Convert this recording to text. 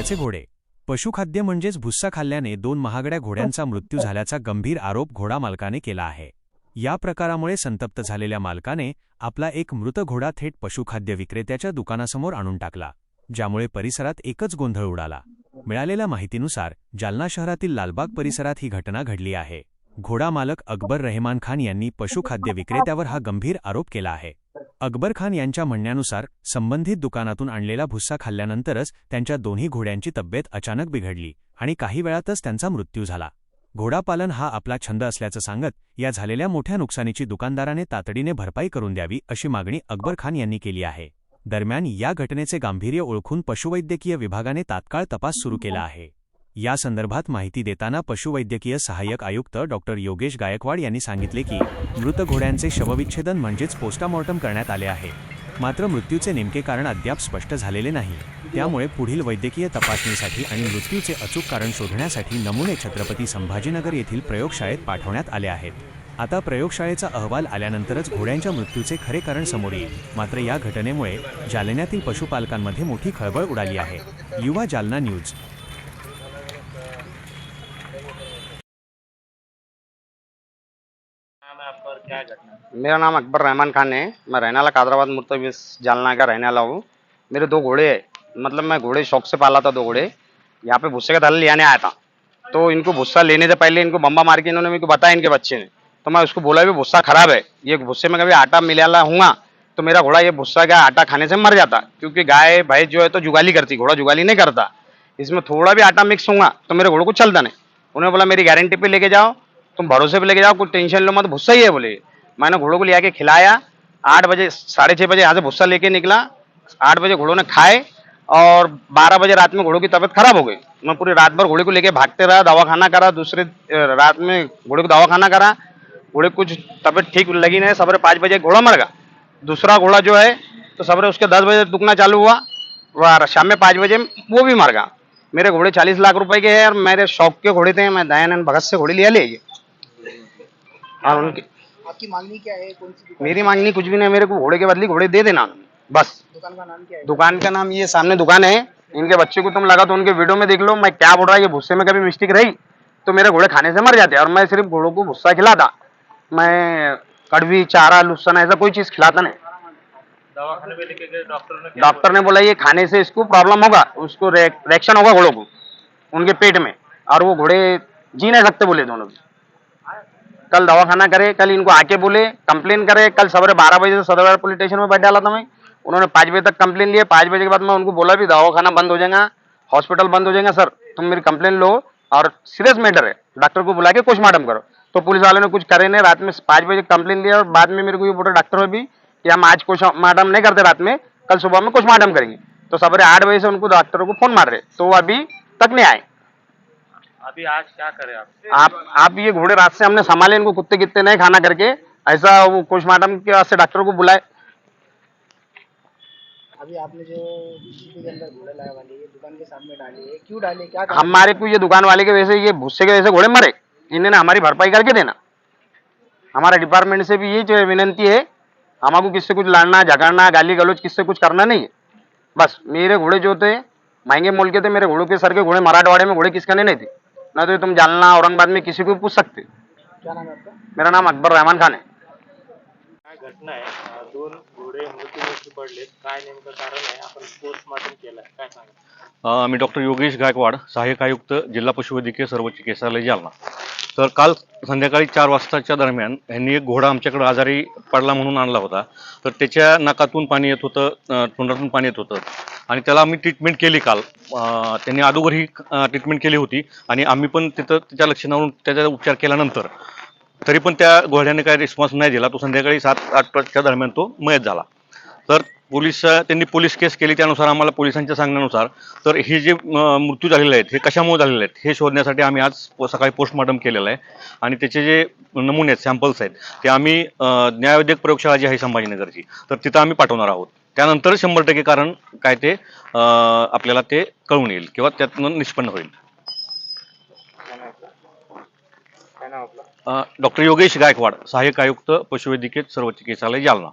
खाण्याचे घोडे. पशुखाद्य म्हणजेच भुस्सा खाल्ल्याने 2 महागड्या घोड्यांचा मृत्यू झाल्याचा गंभीर आरोप घोडा मालकाने केला आहे. या प्रकारामुळे संतप्त झालेल्या मालकाने आपला एक मृत घोडा थेट पशुखाद्य विक्रेत्याच्या दुकानासमोर आणून टाकला, ज्यामुळे परिसरात एकच गोंधळ उडाला. मिळालेल्या माहितीनुसार जालना शहरातील लालबाग परिसरात ही घटना घडली आहे. घोडा मालक अकबर रहमान खान यांनी पशुखाद्य विक्रेत्यावर हा गंभीर आरोप केला आहे. अकबर खान यांच्या म्हणण्यानुसार संबंधित दुकानातून आणलेला भुस्सा खाल्ल्यानंतरच त्यांच्या दोन्ही घोड्यांची तब्येत अचानक बिघडली आणि काही वेळातच त्यांचा मृत्यू झाला. घोडापालन हा आपला छंद असल्याचं सांगत या झालेल्या मोठ्या नुकसानीची दुकानदाराने तातडीने भरपाई करून द्यावी अशी मागणी अकबर खान यांनी केली आहे. दरम्यान या घटनेचे गांभीर्य ओळखून पशुवैद्यकीय विभागाने तात्काळ तपास सुरू केला आहे. या संदर्भात माहिती देताना पशुवैद्यकीय सहाय्यक आयुक्त डॉ. योगेश गायकवाड यांनी सांगितले की मृत घोड्यांचे शवविच्छेदन म्हणजेच पोस्टमॉर्टम करण्यात आले आहे. मात्र मृत्यूचे नेमके कारण अद्याप स्पष्ट झालेले नाही. त्यामुळे पुढील वैद्यकीय तपासणीसाठी आणि मृत्यूचे अचूक कारण शोधण्यासाठी नमुने छत्रपती संभाजीनगर येथील प्रयोगशाळेत पाठवण्यात आले आहेत. आता प्रयोगशाळेचा अहवाल आल्यानंतरच घोड्यांच्या मृत्यूचे खरे कारण समोर येईल. मात्र या घटनेमुळे जालन्यातील पशुपालकांमध्ये मोठी खळबळ उडाली आहे. युवा जालना न्यूज. मेरा नाम अकबर रहमान खान है। मैं रहने वाला कादराबाद मुर्तविस जालना का रहने वाला हूँ। मेरे 2 घोड़े हैं, मतलब मैं घोड़े शौक से पाला था। 2 घोड़े यहाँ पे भुस्से का दल लेने आया था, तो इनको भुस्सा लेने से पहले इनको बम्बा मार के इन्होंने मेरे को बताया, इनके बच्चे ने। तो मैं उसको बोला भी भुस्सा खराब है, ये भुस्से में कभी आटा मिलाला हूँगा तो मेरा घोड़ा ये भुस्सा का आटा खाने से मर जाता, क्योंकि गाय भैंस जो है तो जुगाली करती, घोड़ा जुगाली नहीं करता। इसमें थोड़ा भी आटा मिक्स होगा तो मेरे घोड़े को चलता नहीं। उन्होंने बोला मेरी गारंटी पे लेके जाओ, तुम भरोसे पे लेके जाओ, कुछ टेंशन लो मत, भुस्सा ही है बोले। मैंने घोड़ों को ले आके खिलाया। 8 बजे 6:30 बजे यहाँ से भुस्सा लेके निकला। 8 बजे घोड़ों ने खाए और 12 बजे रात में घोड़ों की तबीयत खराब हो गई। मैं पूरी रात भर घोड़े को लेके भागते रहा, दवाखाना करा, दूसरे रात में घोड़े को दवाखाना करा। घोड़े कुछ तबीयत ठीक लगी नहीं, सवेरे 5 बजे घोड़ा मर गया। दूसरा घोड़ा जो है तो सवेरे उसके 10 बजे दुखना चालू हुआ, वह शाम में 5 बजे वो भी मर गया। मेरे घोड़े 40 लाख रुपए के हैं और मेरे शौक के घोड़े थे। मैं दयानंद भगत से घोड़े लिया ले। और उनकी आपकी मांगनी क्या है? कौन सी मेरी मांगनी कुछ भी नहीं, मेरे को घोड़े के बदले घोड़े दे देना बस। दुकान का नाम क्या है? दुकान का नाम ये सामने दुकान है। इनके बच्चे को तुम लगा तो उनके वीडियो में देख लो। मैं क्या बोल रहा है, ये भुस्से में कभी मिस्टेक रही तो मेरे घोड़े खाने से मर जाते, और मैं सिर्फ घोड़ों को भुस्सा खिलाता। मैं कड़वी चारा लुस्सन ऐसा कोई चीज खिलाता नहीं। दवाखाने में लेके गए, डॉक्टर ने बोला ये खाने से इसको प्रॉब्लम होगा, उसको रिएक्शन होगा घोड़ों को उनके पेट में, और वो घोड़े जी नहीं सकते बोले दोनों भी। कल दवाखाना करे, कल इनको आके बोले कंप्लेन करे। कल सवेरे 12 बजे से सदर पुलिस स्टेशन में बैठ डाला था मैं। उन्होंने 5 बजे तक कंप्लेन लिए। 5 बजे के बाद मैं उनको बोला भी दवाखाना बंद हो जाएगा, हॉस्पिटल बंद हो जाएगा, सर तुम मेरी कंप्लेन लो और सीरियस मैटर है, डॉक्टर को बुला के पोस्टमार्टम करो। तो पुलिस वालों ने कुछ करे नहीं। रात में 5 बजे कंप्लेन लिया और बाद में मेरे को ये बोला डॉक्टर में भी कि हम आज पोस्टमार्टम नहीं करते रात में, कल सुबह में पोस्टमार्टम करेंगे। तो सवेरे 8 बजे से उनको डॉक्टरों को फोन मार रहे, तो वो अभी तक नहीं आए। अभी आज क्या करें आप? ये घोड़े रात से हमने संभाले, इनको कुत्ते कित्ते नहीं खाना करके, ऐसा वो पोस्टमार्टम के वास्ते डॉक्टर को बुलाए। अभी आपने जो भुस्से के अंदर घोड़े लाए वाले ये दुकान के सामने डाले है, क्यों डाले, क्या हमारे को ये दुकान वाले के वजह से, ये भुस्से के वजह से घोड़े मरे, इन्होंने हमारी भरपाई करके देना। हमारा डिपार्टमेंट से भी ये जो विनंती है, हमारे किससे कुछ लड़ना झगड़ना गाली गलौज किससे कुछ करना नहीं है। बस मेरे घोड़े जो थे महंगे मोल के थे, मेरे घोड़ों के सर के घोड़े मराठवाड़े में घोड़े किसका नहीं थे, ना तो तुम जालना औरंगाबाद में किसी को पूछ सकते। क्या नाम है आपका? मेरा नाम अकबर रहमान खान है। काय घटना आहे? 2 घोडे मृत्यूमुखी पडलेत, काय नेमकं कारण आहे? आपण पोस्टमॉर्टम केलंय, काय सांगा? मी डॉक्टर योगेश गायकवाड, सहाय्यक आयुक्त जिल्हा पशुवैद्यकीय सर्व चिकित्सालय जालना। तर काल संध्याकाळी 4 वाजताच्या दरम्यान यांनी एक घोडा आमच्याकडे आजारी पडला म्हणून आणला होता। तर त्याच्या नाकातून पाणी येत होतं, तोंडातून पाणी येत होतं आणि त्याला आम्ही ट्रीटमेंट केली काल। त्यांनी अगोदरही ट्रीटमेंट केली होती आणि आम्ही पण तिथं त्याच्या लक्षणावरून त्याचा उपचार केल्यानंतर तरी पण त्या घोड्याने काही रिस्पॉन्स नाही दिला। तो संध्याकाळी 7-8च्या दरम्यान तो मयत झाला। तर त्यांनी पोलीस केस केली, त्यानुसार आम्हाला पोलिसांच्या सांगण्यानुसार तर हे जे मृत्यू झालेले आहेत हे कशामुळे झालेले आहेत हे शोधण्यासाठी आम्ही आज सकाळी पोस्टमॉर्टम केलेलं आहे आणि त्याचे जे नमुने आहेत, सॅम्पल्स आहेत, ते आम्ही न्यायवैद्यक प्रयोगशाळा जी आहे संभाजीनगरची, तर तिथं आम्ही पाठवणार आहोत। त्यानंतर 100% कारण काय ते आपल्याला ते कळून येईल किंवा त्यातून निष्पन्न होईल। डॉक्टर योगेश गायकवाड, सहाय्यक आयुक्त पशुवैद्यकीय सर्व चिकित्सालय जालना।